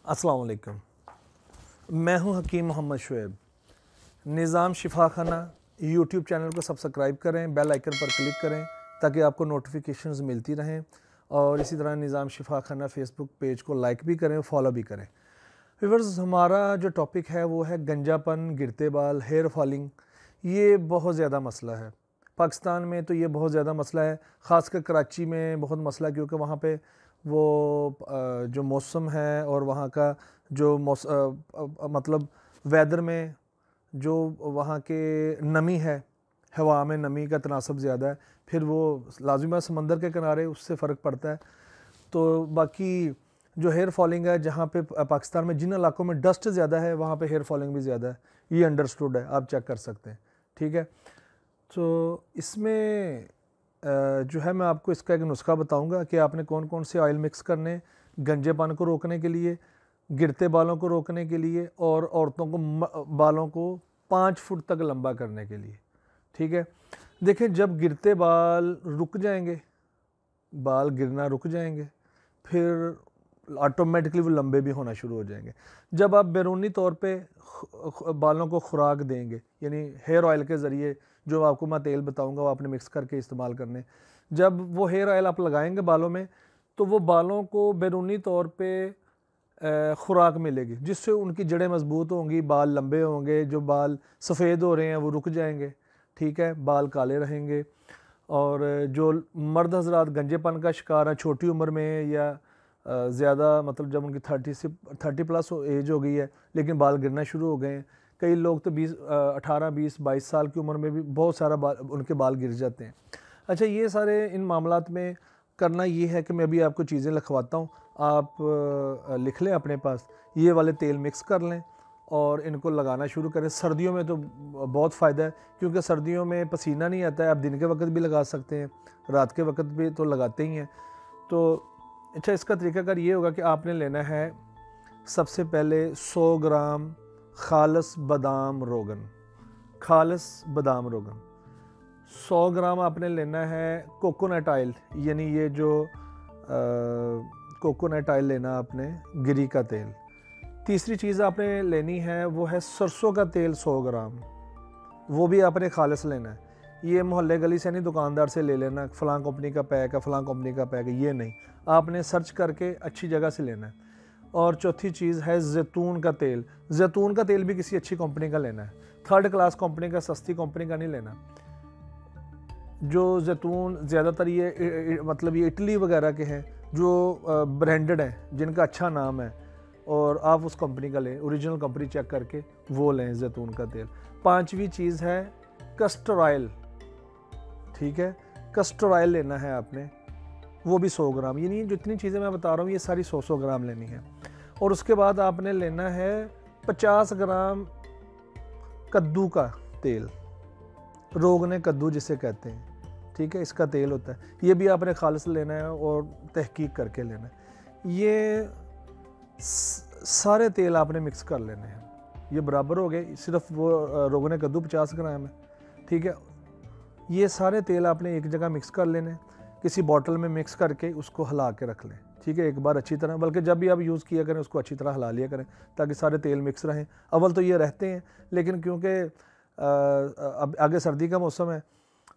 अस्सलाम वालेकुम। मैं हूं हकीम मोहम्मद शुएब। निज़ाम शिफा खाना यूट्यूब चैनल को सब्सक्राइब करें, बेल आइकन पर क्लिक करें ताकि आपको नोटिफिकेशंस मिलती रहें, और इसी तरह निज़ाम शिफा खाना फेसबुक पेज को लाइक भी करें, फॉलो भी करें। व्यूअर्स, हमारा जो टॉपिक है वो है गंजापन, गिरते बाल, हेयर फॉलिंग। ये बहुत ज़्यादा मसला है पाकिस्तान में, तो ये बहुत ज़्यादा मसला है, ख़ासकर कराची में बहुत मसला है, क्योंकि वहाँ पे वो जो मौसम है और वहाँ का जो मतलब वेदर में जो वहाँ के नमी है, हवा में नमी का तनासब ज़्यादा है, फिर वो लाजिम समंदर के किनारे, उससे फ़र्क पड़ता है। तो बाकी जो हेयर फॉलिंग है, जहाँ पे पाकिस्तान में जिन इलाकों में डस्ट ज़्यादा है वहाँ पे हेयर फॉलिंग भी ज़्यादा है, ये अंडरस्टूड है, आप चेक कर सकते हैं। ठीक है, तो इसमें जो है मैं आपको इसका एक नुस्खा बताऊंगा कि आपने कौन कौन से ऑयल मिक्स करने, गंजेपन को रोकने के लिए, गिरते बालों को रोकने के लिए, और औरतों को बालों को 5 फुट तक लंबा करने के लिए। ठीक है, देखें, जब गिरते बाल रुक जाएंगे, बाल गिरना रुक जाएंगे, फिर ऑटोमेटिकली वो लंबे भी होना शुरू हो जाएंगे। जब आप बैरूनी तौर पे बालों को खुराक देंगे, यानी हेयर ऑयल के ज़रिए, जो आपको मैं तेल बताऊंगा वो आपने मिक्स करके इस्तेमाल करने, जब वो हेयर ऑयल आप लगाएंगे बालों में, तो वो बालों को बैरूनी तौर पे खुराक मिलेगी, जिससे उनकी जड़ें मजबूत होंगी, बाल लंबे होंगे, जो बाल सफ़ेद हो रहे हैं वो रुक जाएंगे। ठीक है, बाल काले रहेंगे। और जो मर्द हजरात गंजेपन का शिकार हैं छोटी उम्र में, या ज़्यादा मतलब जब उनकी 30 प्लस एज हो गई है लेकिन बाल गिरना शुरू हो गए हैं, कई लोग तो 18, 20, 22 साल की उम्र में भी बहुत सारा उनके बाल गिर जाते हैं। अच्छा, ये सारे इन मामलात में करना ये है कि मैं अभी आपको चीज़ें लिखवाता हूँ, आप लिख लें अपने पास, ये वाले तेल मिक्स कर लें और इनको लगाना शुरू करें। सर्दियों में तो बहुत फ़ायदा है, क्योंकि सर्दियों में पसीना नहीं आता है, आप दिन के वक्त भी लगा सकते हैं, रात के वक्त भी तो लगाते ही हैं। तो अच्छा, इसका तरीकाकार ये होगा कि आपने लेना है सबसे पहले 100 ग्राम खालस बादाम रोगन, खालस बादाम रोगन। 100 ग्राम आपने लेना है कोकोनट ऑयल, यानी ये जो कोकोनट ऑयल लेना आपने, गिरी का तेल। तीसरी चीज़ आपने लेनी है वो है सरसों का तेल 100 ग्राम, वो भी आपने खालिस लेना है। ये मोहल्ले गली से नहीं दुकानदार से ले लेना, फ़लाँ कंपनी का पैक है, फ़लाँ कंपनी का पैक है, ये नहीं, आपने सर्च करके अच्छी जगह से लेना है। और चौथी चीज़ है जैतून का तेल। जैतून का तेल भी किसी अच्छी कंपनी का लेना है, थर्ड क्लास कंपनी का, सस्ती कंपनी का नहीं लेना। जो जैतून ज़्यादातर ये मतलब ये इटली वगैरह के हैं, जो ब्रांडेड हैं, जिनका अच्छा नाम है, और आप उस कंपनी का लें, ओरिजिनल कंपनी चेक करके वो लें जैतून का तेल। पांचवी चीज़ है कस्टर ऑयल। ठीक है, कस्टर ऑयल लेना है आपने, वो भी 100 ग्राम। यानी जितनी चीज़ें मैं बता रहा हूँ ये सारी 100 ग्राम लेनी है। और उसके बाद आपने लेना है 50 ग्राम कद्दू का तेल, रोगने कद्दू जिसे कहते हैं। ठीक है, इसका तेल होता है, ये भी आपने खालिस लेना है और तहकीक करके लेना है। ये सारे तेल आपने मिक्स कर लेने हैं, ये बराबर हो गए, सिर्फ वो रोगने कद्दू 50 ग्राम है। ठीक है, ये सारे तेल आपने एक जगह मिक्स कर लेने, किसी बॉटल में मिक्स करके उसको हिला के रख लें। ठीक है, एक बार अच्छी तरह, बल्कि जब भी आप यूज़ किया करें उसको अच्छी तरह हिला लिया करें ताकि सारे तेल मिक्स रहें। अव्वल तो ये रहते हैं, लेकिन क्योंकि अब आगे सर्दी का मौसम है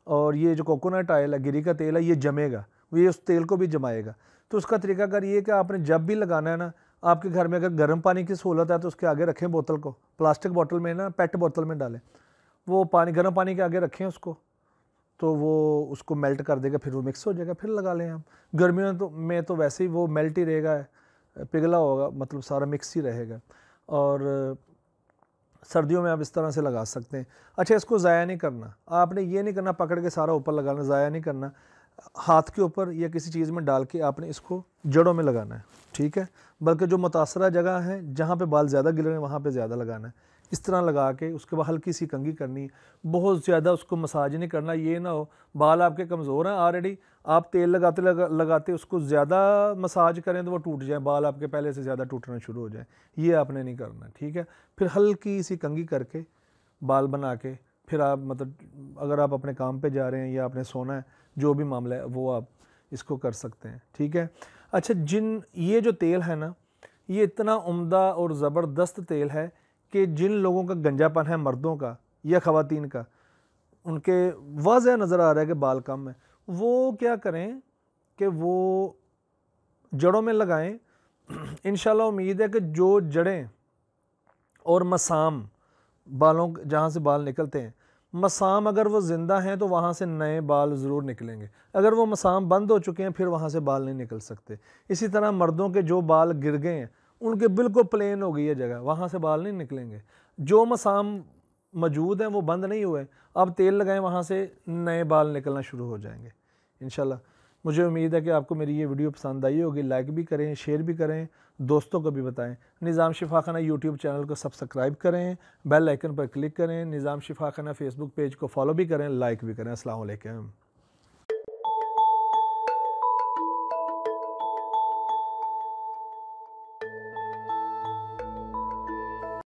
और ये जो कोकोनट ऑयल है, गिरी का तेल है, ये जमेगा, ये उस तेल को भी जमाएगा। तो उसका तरीकाकार ये है कि आपने जब भी लगाना है ना, आपके घर में अगर गर्म पानी की सहूलत है तो उसके आगे रखें बोतल को, प्लास्टिक बोतल में ना, पेट बोतल में डालें, वो पानी गर्म पानी के आगे रखें उसको, तो वो उसको मेल्ट कर देगा, फिर वो मिक्स हो जाएगा, फिर लगा लें आप। गर्मियों में तो वैसे ही वो मेल्ट ही रहेगा, पिघला होगा, मतलब सारा मिक्स ही रहेगा। और सर्दियों में आप इस तरह से लगा सकते हैं। अच्छा, इसको ज़ाया नहीं करना, आपने ये नहीं करना पकड़ के सारा ऊपर लगाना, ज़ाया नहीं करना, हाथ के ऊपर या किसी चीज़ में डाल के आपने इसको जड़ों में लगाना है। ठीक है, बल्कि जो मुतासरा जगह है जहाँ पे बाल ज़्यादा गिर रहे हैं वहाँ पे ज़्यादा लगाना है। इस तरह लगा के उसके बाद हल्की सी कंघी करनी, बहुत ज़्यादा उसको मसाज नहीं करना। ये ना हो बाल आपके कमज़ोर हैं ऑलरेडी, आप तेल लगाते लगाते उसको ज़्यादा मसाज करें तो वो टूट जाए, बाल आपके पहले से ज़्यादा टूटना शुरू हो जाए, ये आपने नहीं करना। ठीक है, फिर हल्की सी कंघी करके बाल बना के फिर आप मतलब अगर आप अपने काम पे जा रहे हैं या आपने सोना है, जो भी मामला है वो आप इसको कर सकते हैं। ठीक है, अच्छा, ये जो तेल है ना, ये इतना उम्दा और ज़बरदस्त तेल है कि जिन लोगों का गंजापन है, मर्दों का या ख़वातीन का, उनके वाज़ह नज़र आ रहा है कि बाल कम है, वो क्या करें कि वो जड़ों में लगाएं। इंशाल्लाह उम्मीद है कि जो जड़ें और मसाम, बालों जहाँ से बाल निकलते हैं, मसाम अगर वो ज़िंदा हैं तो वहाँ से नए बाल ज़रूर निकलेंगे। अगर वो मसाम बंद हो चुके हैं फिर वहाँ से बाल नहीं निकल सकते। इसी तरह मर्दों के जो बाल गिर गए हैं, उनके बिल्कुल प्लेन हो गई है जगह, वहाँ से बाल नहीं निकलेंगे। जो मसाम मौजूद हैं वो बंद नहीं हुए, अब तेल लगाएं, वहाँ से नए बाल निकलना शुरू हो जाएंगे इंशाल्लाह। मुझे उम्मीद है कि आपको मेरी ये वीडियो पसंद आई होगी। लाइक भी करें, शेयर भी करें, दोस्तों को भी बताएं। निज़ाम शिफा खाना यूट्यूब चैनल को सब्सक्राइब करें, बेल आइकन पर क्लिक करें। निज़ाम शिफा खाना फेसबुक पेज को फॉलो भी करें, लाइक भी करें। अस्सलाम वालेकुम।